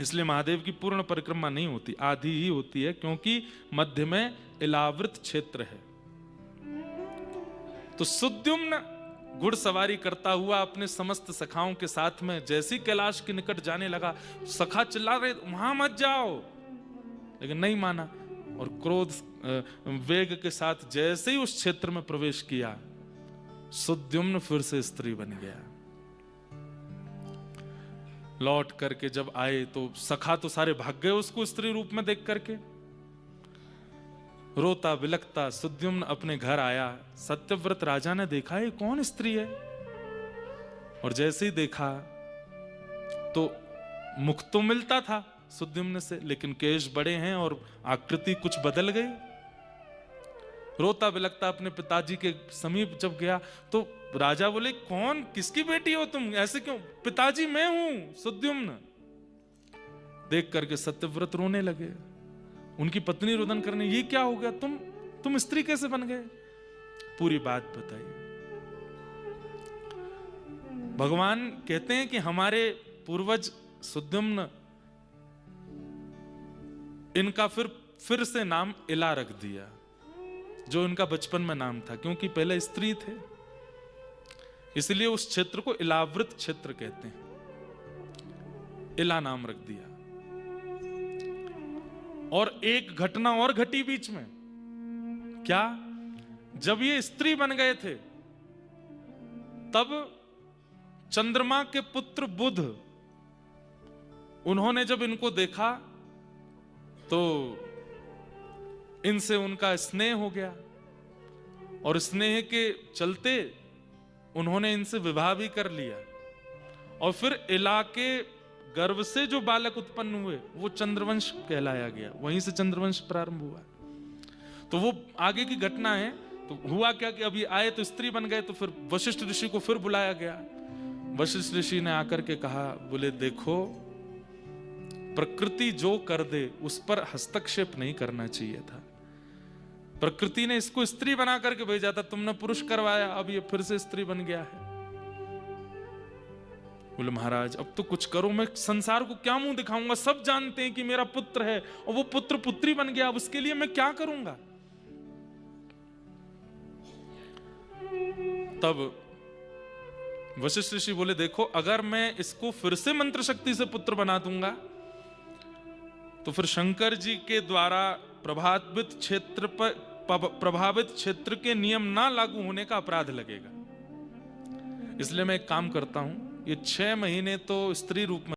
इसलिए महादेव की पूर्ण परिक्रमा नहीं होती, आधी ही होती है, क्योंकि मध्य में इलावृत क्षेत्र है। तो सुद्युम्न घुड़सवारी करता हुआ अपने समस्त सखाओं के साथ में जैसी कैलाश के निकट जाने लगा, सखा चिल्ला रहे वहां मत जाओ, लेकिन नहीं माना। और क्रोध वेग के साथ जैसे ही उस क्षेत्र में प्रवेश किया, सुद्युम्न फिर से स्त्री बन गया। लौट करके जब आए तो सखा तो सारे भाग गए उसको स्त्री रूप में देख करके। रोता बिलखता सुद्युम्न अपने घर आया। सत्यव्रत राजा ने देखा ये कौन स्त्री है, और जैसे ही देखा तो मुख तो मिलता था सुद्युम्न से, लेकिन केश बड़े हैं और आकृति कुछ बदल गई। रोता बिलखता अपने पिताजी के समीप जब गया तो राजा बोले, कौन, किसकी बेटी हो तुम, ऐसे क्यों? पिताजी मैं हूं सुद्युम्न। देख करके सत्यव्रत रोने लगे। उनकी पत्नी रुदन करने, ये क्या हो गया, तुम स्त्री कैसे बन गए? पूरी बात बताई। भगवान कहते हैं कि हमारे पूर्वज सुद्युम्न, इनका फिर से नाम इला रख दिया, जो इनका बचपन में नाम था, क्योंकि पहले स्त्री थे, इसलिए उस क्षेत्र को इलावृत क्षेत्र कहते हैं। इला नाम रख दिया। और एक घटना और घटी बीच में। क्या? जब ये स्त्री बन गए थे तब चंद्रमा के पुत्र बुध, उन्होंने जब इनको देखा तो इनसे उनका स्नेह हो गया, और स्नेह के चलते उन्होंने इनसे विवाह भी कर लिया। और फिर इला के गर्भ से जो बालक उत्पन्न हुए वो चंद्रवंश कहलाया गया, वहीं से चंद्रवंश प्रारंभ हुआ। तो वो आगे की घटना है। तो हुआ क्या कि अभी आए तो स्त्री बन गए, तो फिर वशिष्ठ ऋषि को फिर बुलाया गया। वशिष्ठ ऋषि ने आकर के कहा, बोले देखो, प्रकृति जो कर दे उस पर हस्तक्षेप नहीं करना चाहिए था। प्रकृति ने इसको स्त्री बना करके भेजा था, तुमने पुरुष करवाया, अब ये फिर से स्त्री बन गया है। बोले महाराज अब तो कुछ करो, मैं संसार को क्या मुंह दिखाऊंगा, सब जानते हैं कि मेरा पुत्र है और वो पुत्र पुत्री बन गया, अब उसके लिए मैं क्या करूंगा? तब वशिष्ठ ऋषि बोले, देखो अगर मैं इसको फिर से मंत्र शक्ति से पुत्र बना दूंगा तो फिर शंकर जी के द्वारा प्रभावित क्षेत्र के नियम ना लागू होने का अपराध लगेगा। इसलिए मैं एक काम करता हूं, ये 6 महीने तो स्त्री रूप में